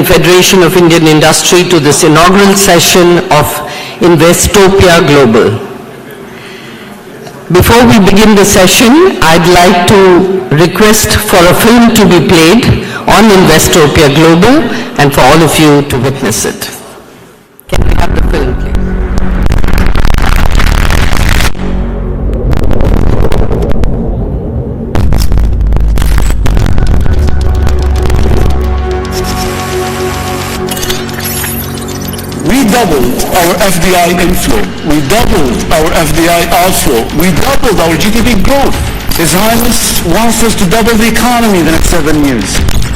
Federation of Indian Industry to this inaugural session of Investopia Global. Before we begin the session, I'd like to request for a film to be played on Investopia Global and for all of you to witness it. Can we have the film, please? We doubled our FDI inflow. We doubled our FDI outflow. We doubled our GDP growth. His Highness wants us to double the economy in the next 7 years.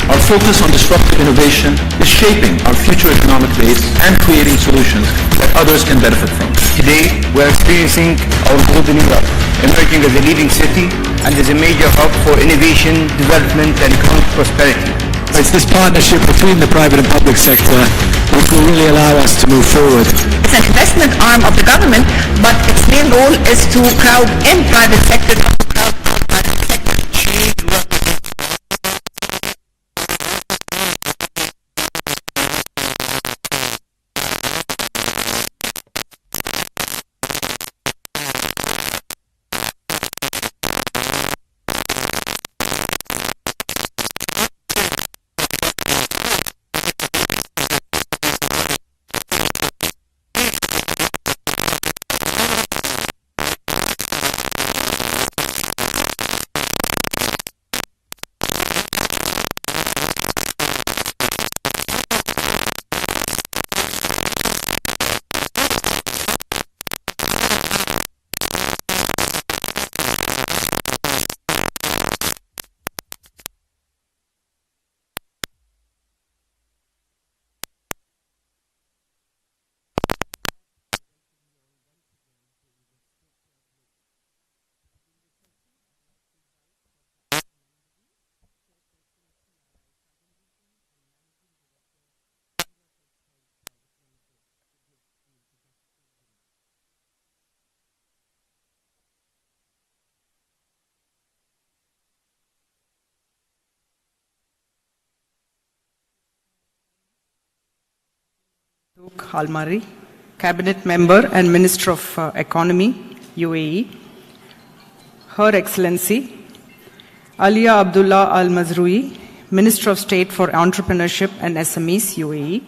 Our focus on disruptive innovation is shaping our future economic base and creating solutions that others can benefit from. Today, we are experiencing our golden era, emerging as a leading city and as a major hub for innovation, development, and economic prosperity. It's this partnership between the private and public sector which will really allow us to move forward. It's an investment arm of the government, but its main role is to crowd in private sector, not to crowd out private sector. Almari, Cabinet Member and Minister of Economy, UAE, Her Excellency Alia Abdullah Al Mazrui, Minister of State for Entrepreneurship and SMEs, UAE,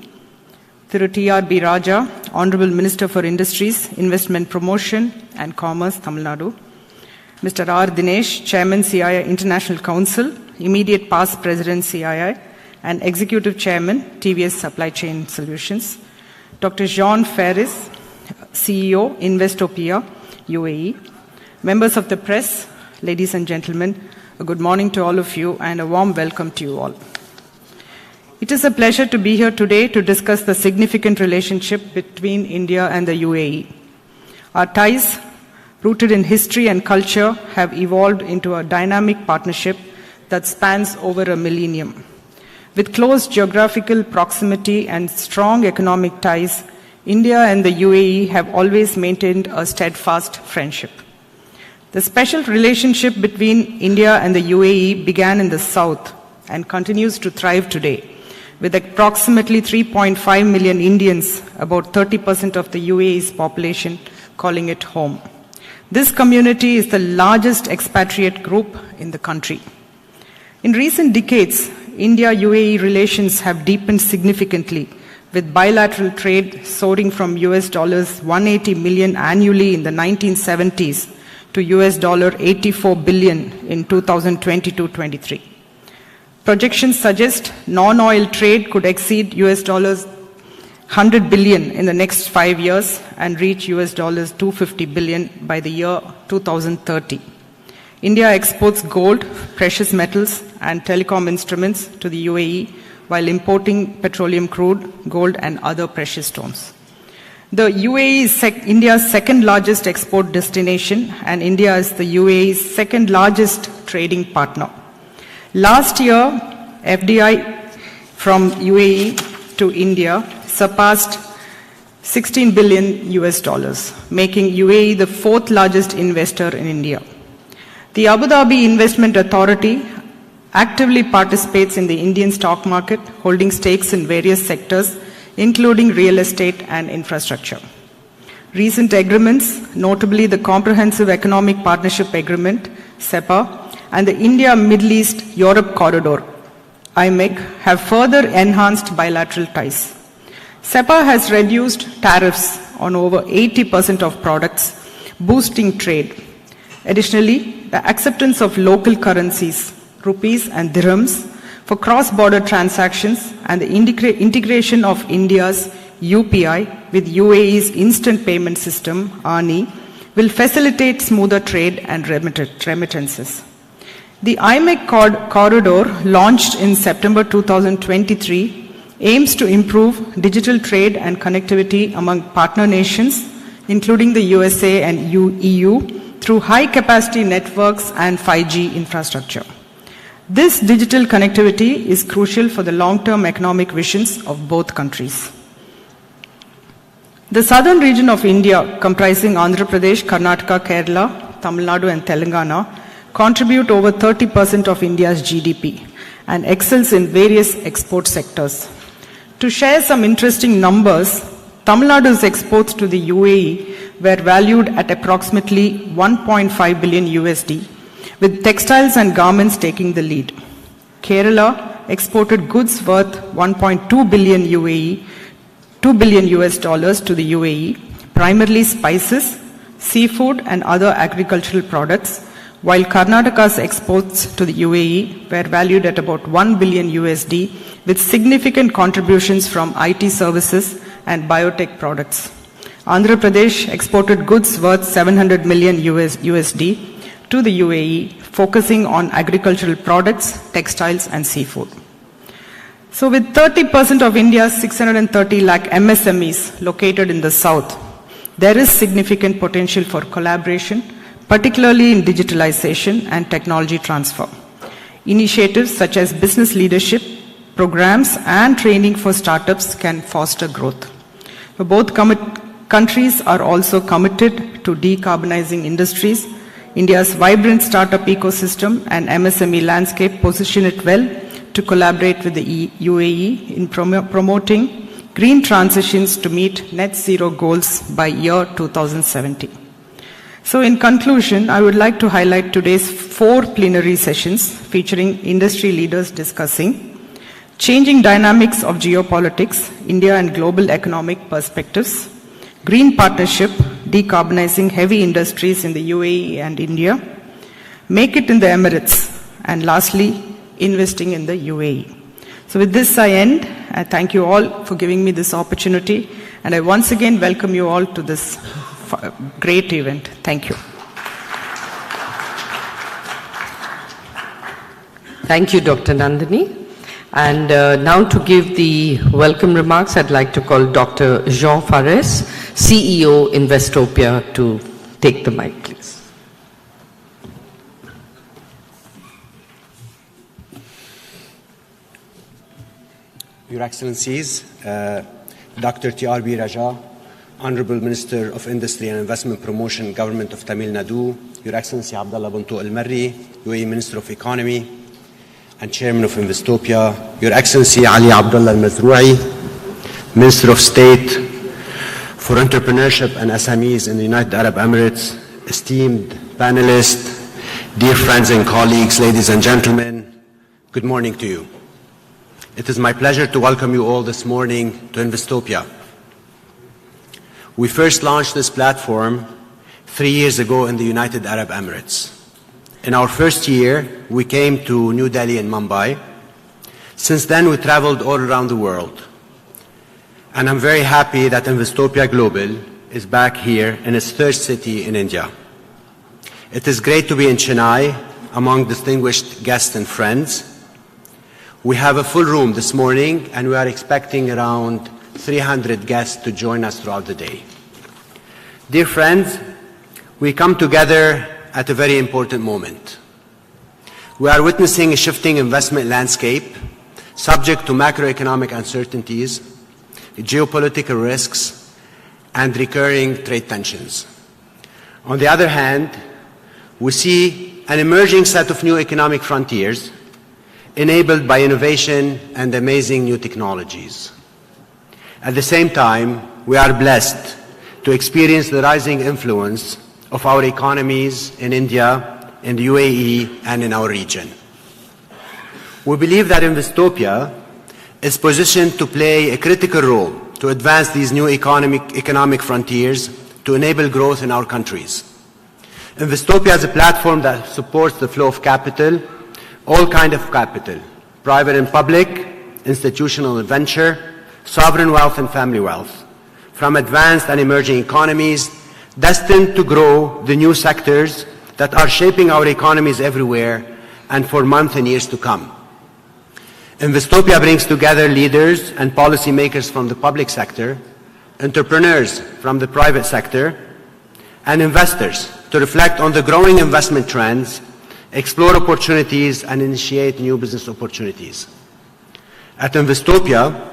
Thiru T.R.B. Raja, Honorable Minister for Industries, Investment Promotion and Commerce, Tamil Nadu, Mr. R. Dinesh, Chairman, CII International Council, Immediate Past President, CII, and Executive Chairman, TVS Supply Chain Solutions, Dr. Jean Ferris, CEO, Investopia, UAE, members of the press, ladies and gentlemen, a good morning to all of you and a warm welcome to you all. It is a pleasure to be here today to discuss the significant relationship between India and the UAE. Our ties, rooted in history and culture, have evolved into a dynamic partnership that spans over a millennium. With close geographical proximity and strong economic ties, India and the UAE have always maintained a steadfast friendship. The special relationship between India and the UAE began in the south and continues to thrive today, with approximately 3.5 million Indians, about 30% of the UAE's population, calling it home. This community is the largest expatriate group in the country. In recent decades, India-UAE relations have deepened significantly, with bilateral trade soaring from US $180 million annually in the 1970s to US $84 billion in 2022-23. Projections suggest non-oil trade could exceed US $100 billion in the next 5 years and reach US $250 billion by the year 2030. India exports gold, precious metals, and telecom instruments to the UAE while importing petroleum crude, gold, and other precious stones. The UAE is India's second largest export destination, and India is the UAE's second largest trading partner. Last year, FDI from UAE to India surpassed $16 billion US dollars, making UAE the fourth largest investor in India. The Abu Dhabi Investment Authority actively participates in the Indian stock market, holding stakes in various sectors, including real estate and infrastructure. Recent agreements, notably the Comprehensive Economic Partnership Agreement, CEPA, and the India-Middle East-Europe Corridor, IMEC, have further enhanced bilateral ties. CEPA has reduced tariffs on over 80% of products, boosting trade. Additionally, the acceptance of local currencies, rupees and dirhams, for cross-border transactions and the integration of India's UPI with UAE's instant payment system, ANI, will facilitate smoother trade and remittances. The IMEC corridor, launched in September 2023, aims to improve digital trade and connectivity among partner nations, including the USA and EU, through high-capacity networks and 5G infrastructure. This digital connectivity is crucial for the long-term economic visions of both countries. The southern region of India, comprising Andhra Pradesh, Karnataka, Kerala, Tamil Nadu and Telangana, contribute over 30% of India's GDP and excels in various export sectors. To share some interesting numbers, Tamil Nadu's exports to the UAE were valued at approximately 1.5 billion USD, with textiles and garments taking the lead. Kerala exported goods worth 1.2 billion UAE, $2 billion US dollars to the UAE, primarily spices, seafood and other agricultural products, while Karnataka's exports to the UAE were valued at about 1 billion USD, with significant contributions from IT services and biotech products. Andhra Pradesh exported goods worth 700 million USD to the UAE, focusing on agricultural products, textiles and seafood. So with 30% of India's 630 lakh MSMEs located in the south, there is significant potential for collaboration, particularly in digitalization and technology transfer. Initiatives such as business leadership programs and training for startups can foster growth. Both countries are also committed to decarbonizing industries. India's vibrant startup ecosystem and MSME landscape position it well to collaborate with the UAE in promoting green transitions to meet net zero goals by year 2070. So in conclusion, I would like to highlight today's 4 plenary sessions featuring industry leaders discussing changing dynamics of geopolitics, India and global economic perspectives, green partnership, decarbonizing heavy industries in the UAE and India, make it in the Emirates, and lastly, investing in the UAE. So with this I end. I thank you all for giving me this opportunity, and I once again welcome you all to this great event. Thank you. Thank you, Dr. Nandini. And now to give the welcome remarks, I'd like to call Dr. Jean Fares, CEO, Investopia, to take the mic, please. Your Excellencies, Dr. T.R.B. Raja, Honorable Minister of Industry and Investment Promotion, Government of Tamil Nadu, Your Excellency Abdullah Buntu Al-Marri, UAE Minister of Economy and Chairman of Investopia, Your Excellency Ali Abdullah Al-Mazrui, Minister of State for Entrepreneurship and SMEs in the United Arab Emirates, esteemed panelists, dear friends and colleagues, ladies and gentlemen, good morning to you. It is my pleasure to welcome you all this morning to Investopia. We first launched this platform 3 years ago in the United Arab Emirates. In our first year, we came to New Delhi and Mumbai. Since then, we traveled all around the world. And I'm very happy that Investopia Global is back here in its third city in India. It is great to be in Chennai among distinguished guests and friends. We have a full room this morning, and we are expecting around 300 guests to join us throughout the day. Dear friends, we come together at a very important moment. We are witnessing a shifting investment landscape subject to macroeconomic uncertainties, geopolitical risks, and recurring trade tensions. On the other hand, we see an emerging set of new economic frontiers enabled by innovation and amazing new technologies. At the same time, we are blessed to experience the rising influence of our economies in India, in the UAE, and in our region. We believe that Investopia is positioned to play a critical role to advance these new economic frontiers to enable growth in our countries. Investopia is a platform that supports the flow of capital, all kinds of capital, private and public, institutional and venture, sovereign wealth and family wealth, from advanced and emerging economies destined to grow the new sectors that are shaping our economies everywhere and for months and years to come. Investopia brings together leaders and policymakers from the public sector, entrepreneurs from the private sector, and investors to reflect on the growing investment trends, explore opportunities, and initiate new business opportunities. At Investopia,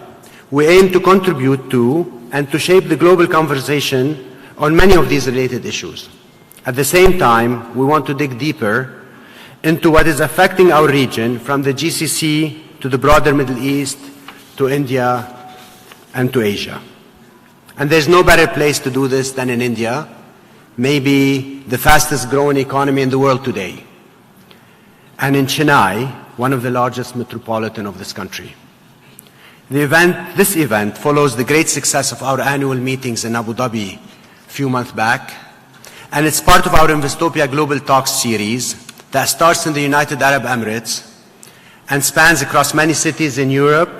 we aim to contribute to and to shape the global conversation on many of these related issues. At the same time, we want to dig deeper into what is affecting our region, from the GCC to the broader Middle East, to India, and to Asia. And there's no better place to do this than in India, maybe the fastest growing economy in the world today, and in Chennai, one of the largest metropolitan of this country. This event follows the great success of our annual meetings in Abu Dhabi a few months back, and it's part of our Investopia Global Talks series that starts in the United Arab Emirates and spans across many cities in Europe,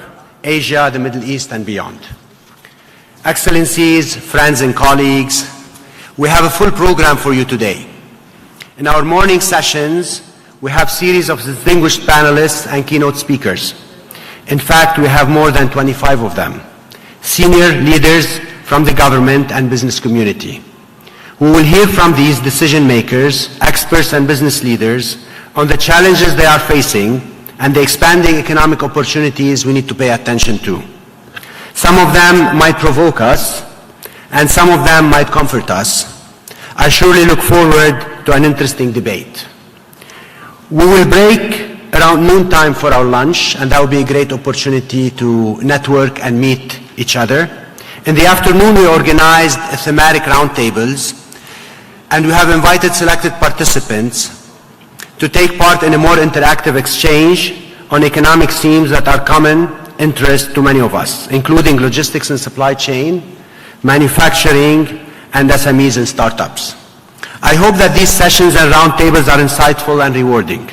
Asia, the Middle East, and beyond. Excellencies, friends and colleagues, we have a full program for you today. In our morning sessions, we have a series of distinguished panelists and keynote speakers. In fact, we have more than 25 of them, senior leaders from the government and business community. We will hear from these decision makers, experts and business leaders on the challenges they are facing and the expanding economic opportunities we need to pay attention to. Some of them might provoke us, and some of them might comfort us. I surely look forward to an interesting debate. We will break around noontime for our lunch, and that will be a great opportunity to network and meet each other. In the afternoon, we organized thematic roundtables, and we have invited selected participants to take part in a more interactive exchange on economic themes that are common interest to many of us, including logistics and supply chain, manufacturing, and SMEs and startups. I hope that these sessions and roundtables are insightful and rewarding.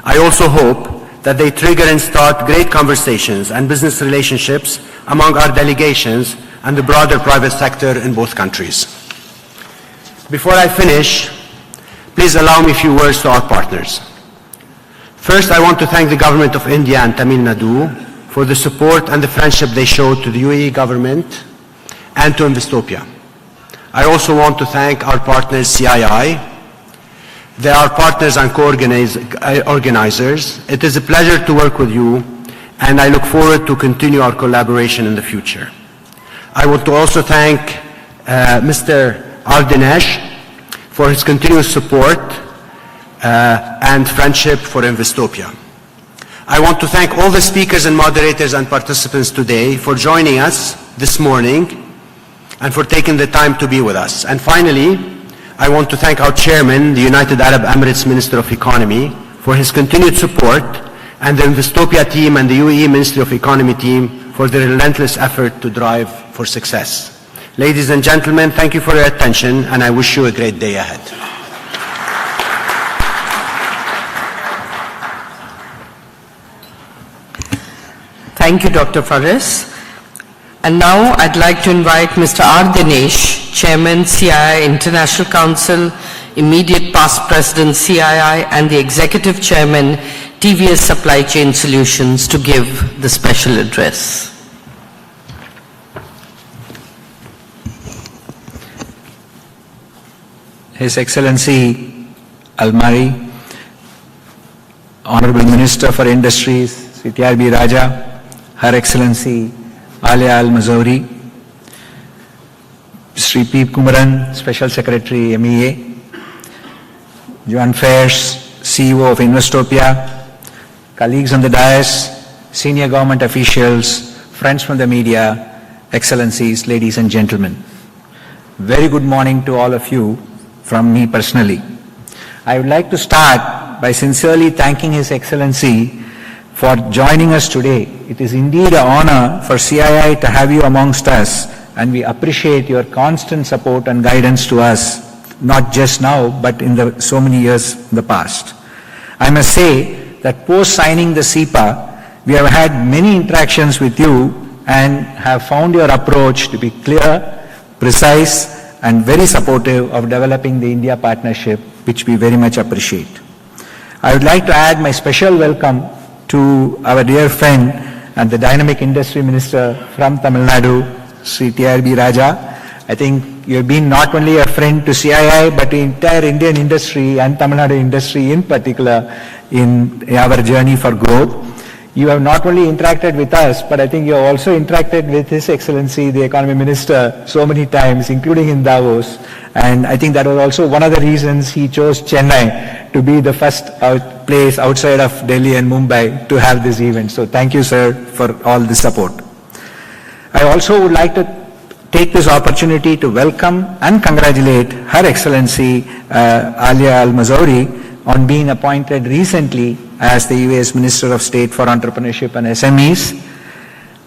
I also hope that they trigger and start great conversations and business relationships among our delegations and the broader private sector in both countries. Before I finish, please allow me a few words to our partners. First, I want to thank the Government of India and Tamil Nadu for the support and the friendship they showed to the UAE government and to Investopia. I also want to thank our partners CII. They are partners and co-organizers. It is a pleasure to work with you, and I look forward to continue our collaboration in the future. I want to also thank Mr. Adithanar for his continuous support and friendship for Investopia. I want to thank all the speakers and moderators and participants today for joining us this morning and for taking the time to be with us. And finally, I want to thank our chairman, the United Arab Emirates Minister of Economy, for his continued support, and the Investopia team and the UAE Ministry of Economy team for their relentless effort to drive for success. Ladies and gentlemen, thank you for your attention, and I wish you a great day ahead. Thank you, Dr. Faris. And now I'd like to invite Mr. R. Dinesh, Chairman, CII International Council, immediate past President, CII, and the Executive Chairman, TVS Supply Chain Solutions, to give the special address. His Excellency Al-Mari, Honorable Minister for Industries, Sri T.R.B. Raja, Her Excellency Alia Al-Mazouri, Sri P. Kumaran, Special Secretary, MEA, Joan Fairs, CEO of Investopia, colleagues on the dais, senior government officials, friends from the media, excellencies, ladies and gentlemen. Very good morning to all of you from me personally. I would like to start by sincerely thanking His Excellency for joining us today. It is indeed an honor for CII to have you amongst us, and we appreciate your constant support and guidance to us, not just now, but in the so many years in the past. I must say that post signing the CEPA, we have had many interactions with you and have found your approach to be clear, precise, and very supportive of developing the India partnership, which we very much appreciate. I would like to add my special welcome to our dear friend and the Dynamic Industry Minister from Tamil Nadu, Sri TRB Raja. I think you have been not only a friend to CII, but the entire Indian industry and Tamil Nadu industry in particular in our journey for growth. You have not only interacted with us, but I think you have also interacted with His Excellency, the Economy Minister, so many times, including in Davos. And I think that was also one of the reasons he chose Chennai to be the first place outside of Delhi and Mumbai to have this event. So thank you, sir, for all the support. I also would like to take this opportunity to welcome and congratulate Her Excellency Alia Al-Mazouri on being appointed recently as the UAE's Minister of State for Entrepreneurship and SMEs.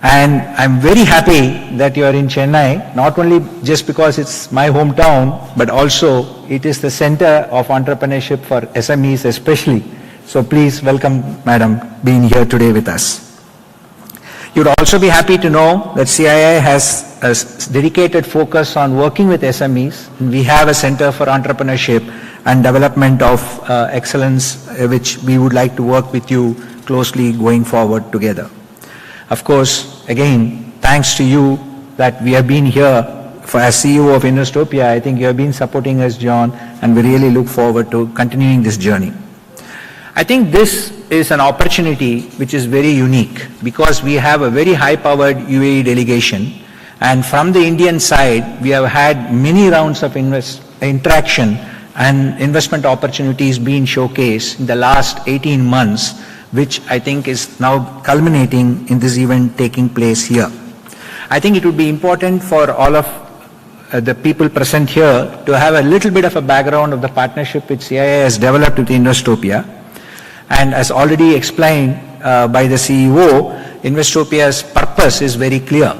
And I'm very happy that you are in Chennai, not only just because it's my hometown, but also it is the center of entrepreneurship for SMEs especially. So please welcome, Madam, being here today with us. You'd also be happy to know that CII has a dedicated focus on working with SMEs. And we have a Center for Entrepreneurship and Development of Excellence, which we would like to work with you closely going forward together. Of course, again, thanks to you that we have been here as CEO of Investopia. I think you have been supporting us, John, and we really look forward to continuing this journey. I think this is an opportunity which is very unique because we have a very high-powered UAE delegation, and from the Indian side, we have had many rounds of interaction and investment opportunities being showcased in the last 18 months, which I think is now culminating in this event taking place here. I think it would be important for all of the people present here to have a little bit of a background of the partnership which CII has developed with Investopia. And as already explained by the CEO, Investopia's purpose is very clear.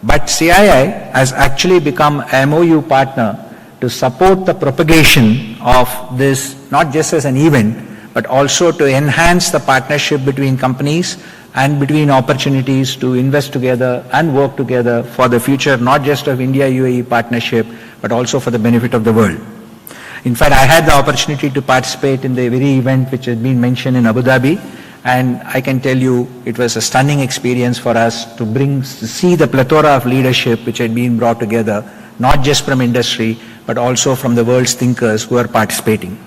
But CII has actually become an MOU partner to support the propagation of this, not just as an event, but also to enhance the partnership between companies and between opportunities to invest together and work together for the future, not just of India-UAE partnership, but also for the benefit of the world. In fact, I had the opportunity to participate in the very event which had been mentioned in Abu Dhabi, and I can tell you it was a stunning experience for us to see the plethora of leadership which had been brought together, not just from industry, but also from the world's thinkers who are participating.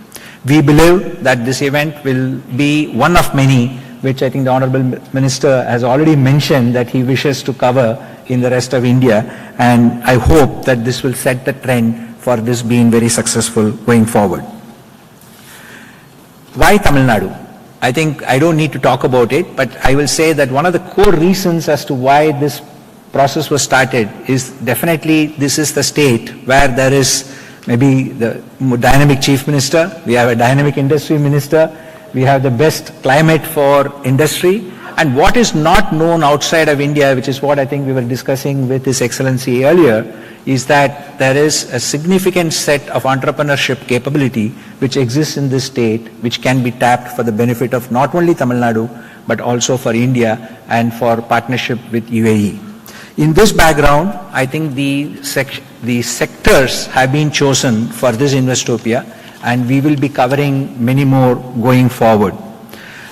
We believe that this event will be one of many, which I think the Honorable Minister has already mentioned that he wishes to cover in the rest of India, and I hope that this will set the trend for this being very successful going forward. Why Tamil Nadu? I think I don't need to talk about it, but I will say that one of the core reasons as to why this process was started is definitely this is the state where there is maybe the dynamic chief minister, we have a dynamic industry minister, we have the best climate for industry, and what is not known outside of India, which is what I think we were discussing with His Excellency earlier, is that there is a significant set of entrepreneurship capability which exists in this state, which can be tapped for the benefit of not only Tamil Nadu, but also for India and for partnership with UAE. In this background, I think the sectors have been chosen for this Investopia, and we will be covering many more going forward.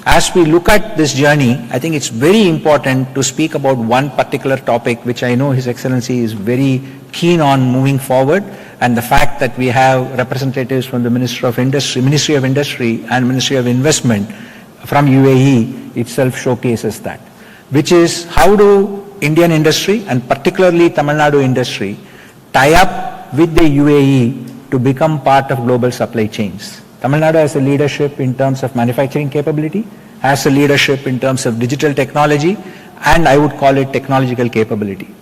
As we look at this journey, I think it's very important to speak about one particular topic which I know His Excellency is very keen on moving forward, and the fact that we have representatives from the Ministry of Industry and Ministry of Investment from UAE itself showcases that, which is how do Indian industry and particularly Tamil Nadu industry tie up with the UAE to become part of global supply chains. Tamil Nadu has a leadership in terms of manufacturing capability, has the leadership in terms of digital technology, and I would call it technological capability.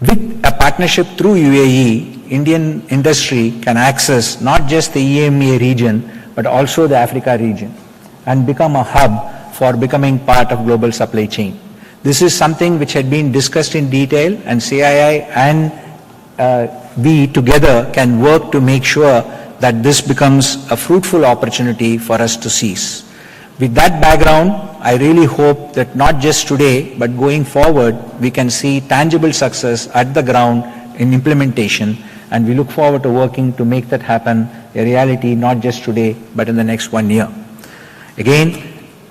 With a partnership through UAE, Indian industry can access not just the EMEA region, but also the Africa region and become a hub for becoming part of global supply chain. This is something which had been discussed in detail, and CII and we together can work to make sure that this becomes a fruitful opportunity for us to seize. With that background, I really hope that not just today, but going forward, we can see tangible success at the ground in implementation, and we look forward to working to make that happen a reality not just today, but in the next 1 year. Again,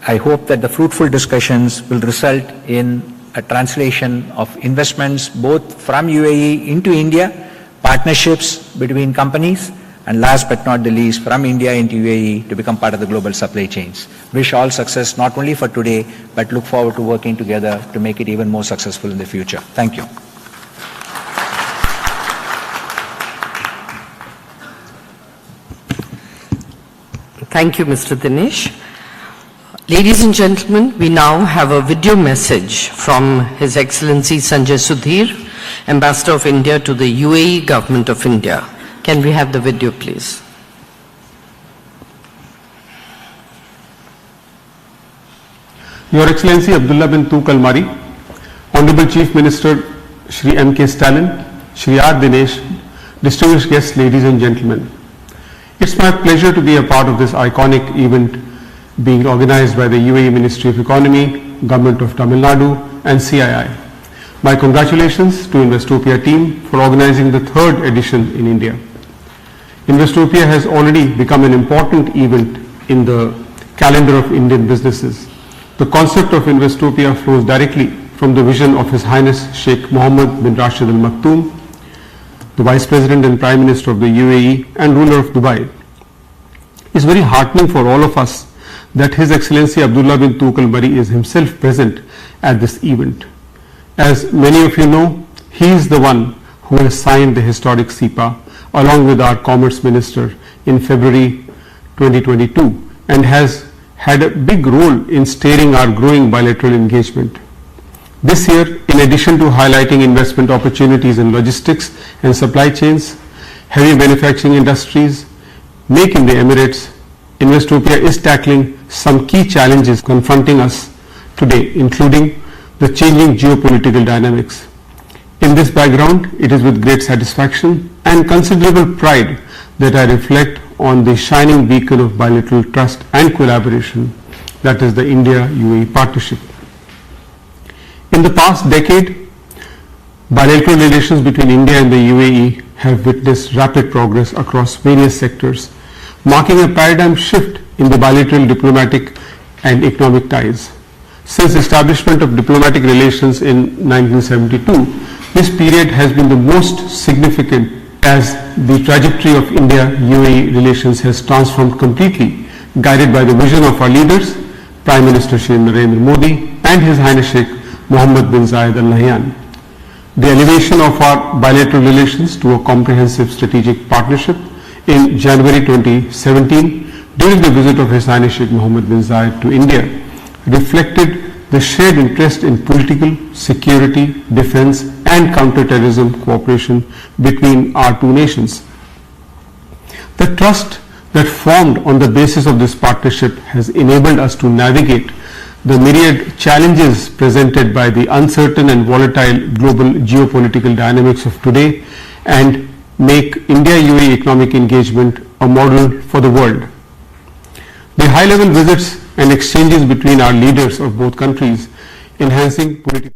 I hope that the fruitful discussions will result in a translation of investments both from UAE into India, partnerships between companies, and last but not the least, from India into UAE to become part of the global supply chains. Wish all success not only for today, but look forward to working together to make it even more successful in the future. Thank you. Thank you, Mr. Dinesh. Ladies and gentlemen, we now have a video message from His Excellency Sanjay Sudhir, Ambassador of India to the UAE Government of India. Can we have the video, please? Your Excellency Abdullah bin Tuq Al-Mari, Honorable Chief Minister Shri M.K. Stalin, Shri R. Dinesh, distinguished guests, ladies and gentlemen. It's my pleasure to be a part of this iconic event being organized by the UAE Ministry of Economy, Government of Tamil Nadu and CII. My congratulations to Investopia team for organizing the third edition in India. Investopia has already become an important event in the calendar of Indian businesses. The concept of Investopia flows directly from the vision of His Highness Sheikh Mohammed bin Rashid Al Maktoum, the Vice President and Prime Minister of the UAE and ruler of Dubai. It's very heartening for all of us that His Excellency Abdullah bin Tuq Al-Mari is himself present at this event. As many of you know, he is the one who has signed the historic CEPA along with our Commerce Minister in February 2022 and has had a big role in steering our growing bilateral engagement. This year, in addition to highlighting investment opportunities in logistics and supply chains, heavy manufacturing industries, Make in the Emirates, Investopia is tackling some key challenges confronting us today, including the changing geopolitical dynamics. In this background, it is with great satisfaction and considerable pride that I reflect on the shining beacon of bilateral trust and collaboration, that is the India-UAE partnership. In the past decade, bilateral relations between India and the UAE have witnessed rapid progress across various sectors, marking a paradigm shift in the bilateral diplomatic and economic ties. Since establishment of diplomatic relations in 1972, this period has been the most significant as the trajectory of India-UAE relations has transformed completely, guided by the vision of our leaders, Prime Minister Shri Narendra Modi and His Highness Sheikh Mohammed bin Zayed Al Nahyan. The elevation of our bilateral relations to a comprehensive strategic partnership in January 2017 during the visit of His Highness Sheikh Mohammed bin Zayed to India reflected the shared interest in political, security, defense and counter-terrorism cooperation between our two nations. The trust that formed on the basis of this partnership has enabled us to navigate the myriad challenges presented by the uncertain and volatile global geopolitical dynamics of today and make India-UAE economic engagement a model for the world. The high-level visits and exchanges between our leaders of both countries, enhancing political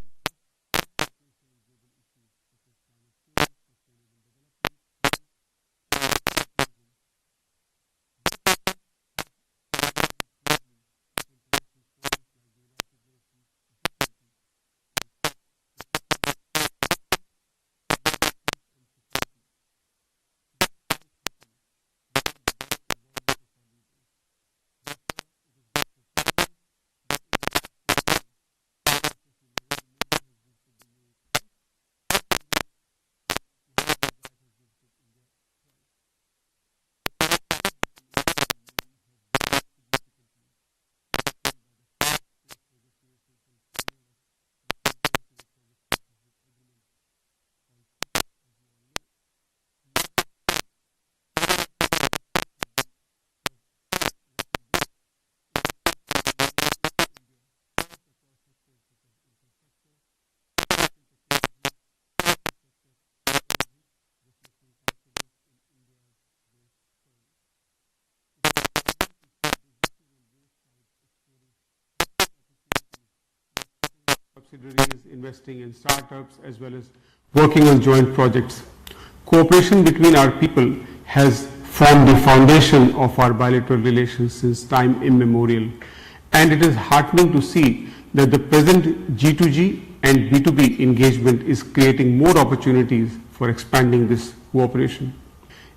subsidiaries, investing in startups, as well as working on joint projects. Cooperation between our people has formed the foundation of our bilateral relations since time immemorial. And it is heartening to see that the present G2G and B2B engagement is creating more opportunities for expanding this cooperation.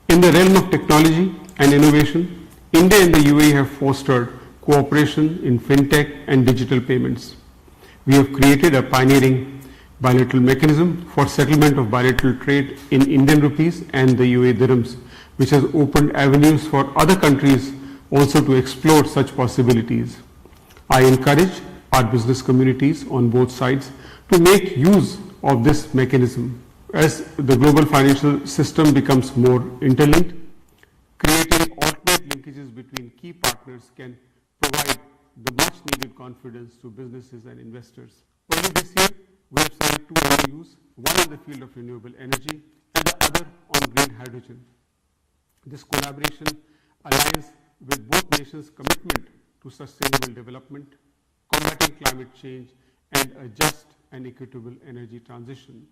In the realm of technology and innovation, India and the UAE have fostered cooperation in fintech and digital payments. We have created a pioneering bilateral mechanism for settlement of bilateral trade in Indian rupees and the UAE dirhams, which has opened avenues for other countries also to explore such possibilities. I encourage our business communities on both sides to make use of this mechanism as the global financial system becomes more interlinked. Creating alternate linkages between key partners can provide the much needed confidence to businesses and investors. Early this year, we have signed 2 MOUs, one in the field of renewable energy and the other on green hydrogen. This collaboration aligns with both nations' commitment to sustainable development, combating climate change, and a just and equitable energy transition.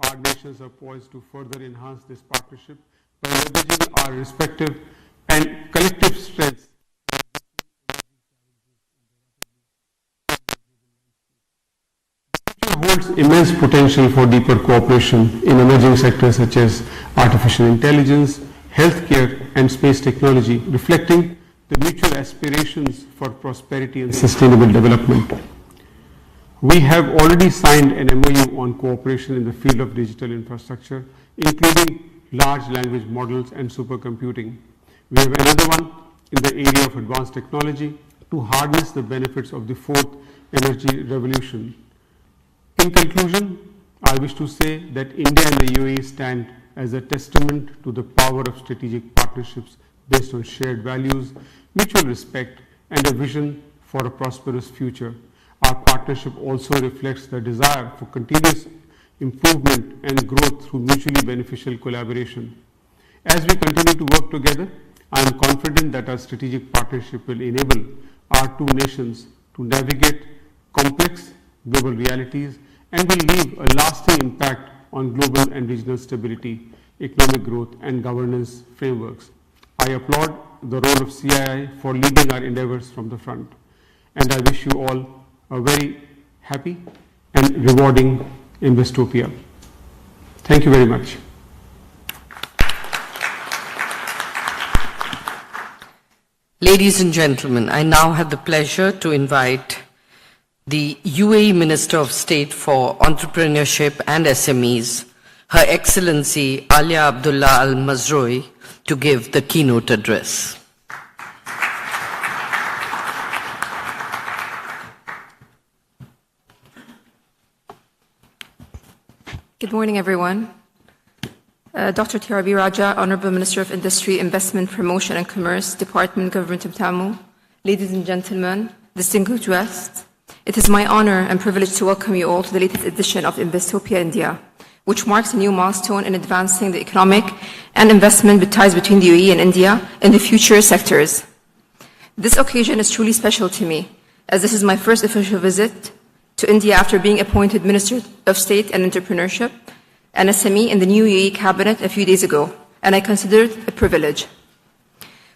Our nations are poised to further enhance this partnership by leveraging our respective and collective strengths. The future holds immense potential for deeper cooperation in emerging sectors such as artificial intelligence, healthcare, and space technology, reflecting the mutual aspirations for prosperity and sustainable development. We have already signed an MOU on cooperation in the field of digital infrastructure, including large language models and supercomputing. We have another one in the area of advanced technology to harness the benefits of the fourth energy revolution. In conclusion, I wish to say that India and the UAE stand as a testament to the power of strategic partnerships based on shared values, mutual respect, and a vision for a prosperous future. Our partnership also reflects the desire for continuous improvement and growth through mutually beneficial collaboration. As we continue to work together, I am confident that our strategic partnership will enable our two nations to navigate complex global realities and will leave a lasting impact on global and regional stability, economic growth, and governance frameworks. I applaud the role of CII for leading our endeavors from the front, and I wish you all a very happy and rewarding Investopia. Thank you very much. Ladies and gentlemen, I now have the pleasure to invite the UAE Minister of State for Entrepreneurship and SMEs, Her Excellency Alia Abdullah Al Mazrui, to give the keynote address. Good morning, everyone. Dr. TRB Raja, Honorable Minister of Industry, Investment, Promotion and Commerce, Department, Government of Tamil, ladies and gentlemen, distinguished guests, it is my honor and privilege to welcome you all to the latest edition of Investopia India, which marks a new milestone in advancing the economic and investment ties between the UAE and India in the future sectors. This occasion is truly special to me, as this is my first official visit to India after being appointed Minister of State and Entrepreneurship and SME in the new UAE cabinet a few days ago, and I consider it a privilege.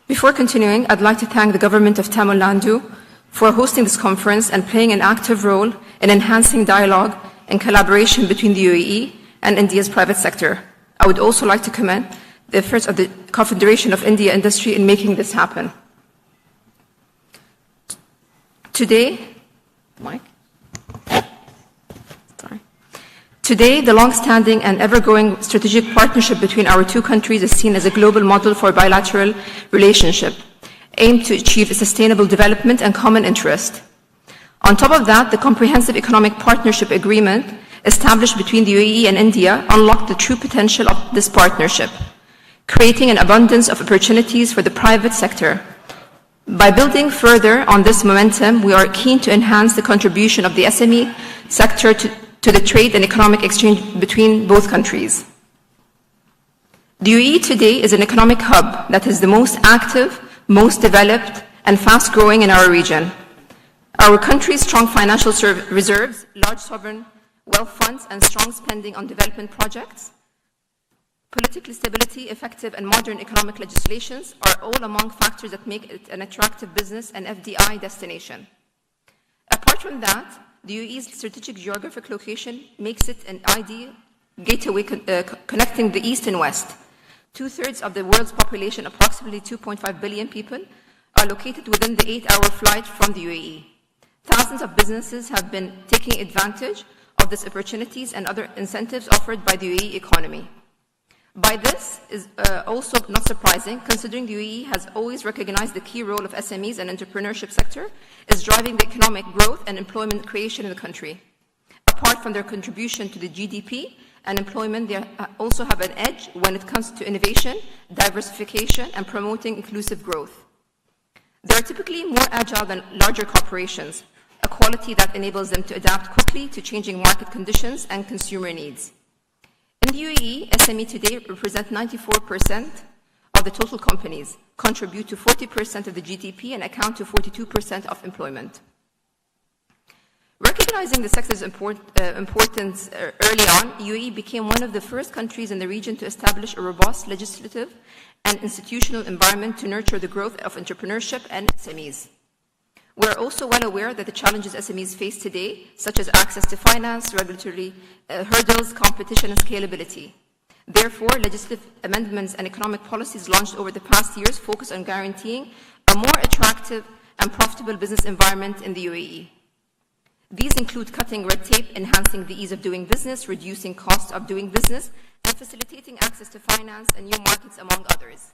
Before continuing, I'd like to thank the government of Tamil Nadu for hosting this conference and playing an active role in enhancing dialogue and collaboration between the UAE and India's private sector. I would also like to commend the efforts of the Confederation of India Industry in making this happen. Today, the long-standing and ever-growing strategic partnership between our two countries is seen as a global model for bilateral relationship, aimed to achieve a sustainable development and common interest. On top of that, the Comprehensive Economic Partnership Agreement established between the UAE and India unlocked the true potential of this partnership, creating an abundance of opportunities for the private sector. By building further on this momentum, we are keen to enhance the contribution of the SME sector to the trade and economic exchange between both countries. The UAE today is an economic hub that is the most active, most developed, and fast-growing in our region. Our country's strong financial reserves, large sovereign wealth funds, and strong spending on development projects, political stability, effective and modern economic legislations are all among factors that make it an attractive business and FDI destination. Apart from that, the UAE's strategic geographic location makes it an ideal gateway connecting the East and West. 2/3 of the world's population, approximately 2.5 billion people, are located within the 8-hour flight from the UAE. Thousands of businesses have been taking advantage of these opportunities and other incentives offered by the UAE economy. By this is also not surprising, considering the UAE has always recognized the key role of SMEs and entrepreneurship sector is driving the economic growth and employment creation in the country. Apart from their contribution to the GDP and employment, they also have an edge when it comes to innovation, diversification, and promoting inclusive growth. They are typically more agile than larger corporations, a quality that enables them to adapt quickly to changing market conditions and consumer needs. In the UAE, SME today represent 94% of the total companies, contribute to 40% of the GDP, and account to 42% of employment. Recognizing the sector's importance early on, UAE became one of the first countries in the region to establish a robust legislative and institutional environment to nurture the growth of entrepreneurship and SMEs. We are also well aware that the challenges SMEs face today, such as access to finance, regulatory hurdles, competition, and scalability. Therefore, legislative amendments and economic policies launched over the past years focus on guaranteeing a more attractive and profitable business environment in the UAE. These include cutting red tape, enhancing the ease of doing business, reducing costs of doing business, and facilitating access to finance and new markets, among others.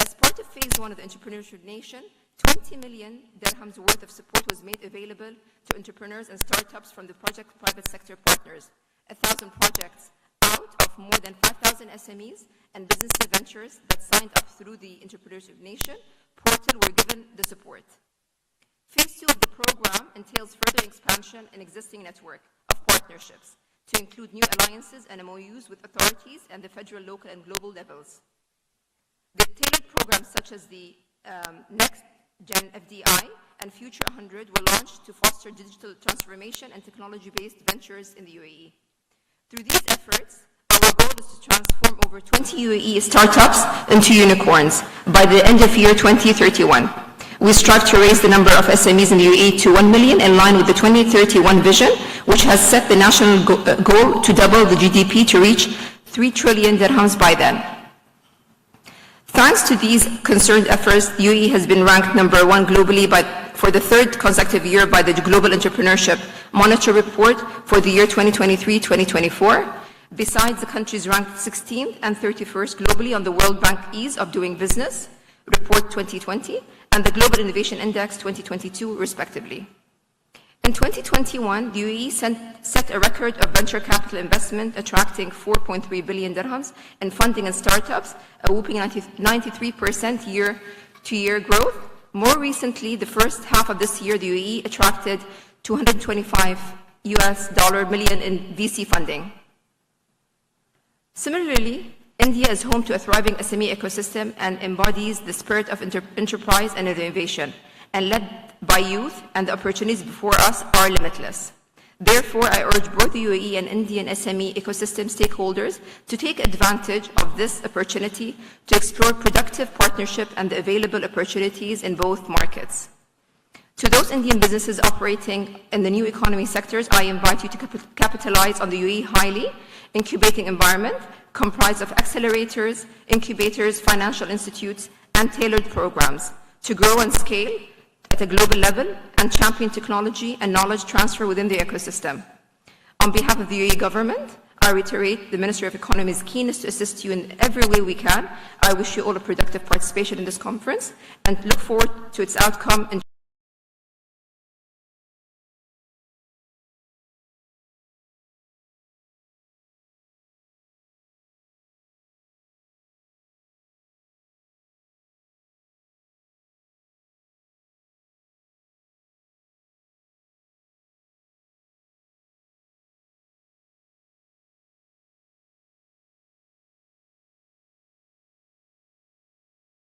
As part of Phase 1 of the Entrepreneurship Nation, 20 million dirhams worth of support was made available to entrepreneurs and startups from the project private sector partners. 1,000 projects out of more than 5,000 SMEs and business ventures that signed up through the Entrepreneurship Nation portal were given the support. Phase 2 of the program entails further expansion in existing network of partnerships to include new alliances and MOUs with authorities and the federal, local, and global levels. The tailored programs such as the Next Gen FDI and Future 100 were launched to foster digital transformation and technology-based ventures in the UAE. Through these efforts, our goal is to transform over 20 UAE startups into unicorns by the end of year 2031. We strive to raise the number of SMEs in the UAE to 1 million in line with the 2031 vision, which has set the national goal to double the GDP to reach 3 trillion dirhams by then. Thanks to these concerned efforts, the UAE has been ranked number 1 globally for the 3rd consecutive year by the Global Entrepreneurship Monitor Report for the year 2023-2024. Besides, the country is ranked 16th and 31st globally on the World Bank Ease of Doing Business Report 2020 and the Global Innovation Index 2022, respectively. In 2021, the UAE set a record of venture capital investment, attracting 4.3 billion dirhams in funding and startups, a whopping 93% year-to-year growth. More recently, the first half of this year, the UAE attracted $225 million in VC funding. Similarly, India is home to a thriving SME ecosystem and embodies the spirit of enterprise and innovation, and led by youth, and the opportunities before us are limitless. Therefore, I urge both the UAE and Indian SME ecosystem stakeholders to take advantage of this opportunity to explore productive partnership and the available opportunities in both markets. To those Indian businesses operating in the new economy sectors, I invite you to capitalize on the UAE highly incubating environment comprised of accelerators, incubators, financial institutes, and tailored programs to grow and scale at a global level and champion technology and knowledge transfer within the ecosystem. On behalf of the UAE government, I reiterate the Ministry of Economy's keenness to assist you in every way we can. I wish you all a productive participation in this conference and look forward to its outcome in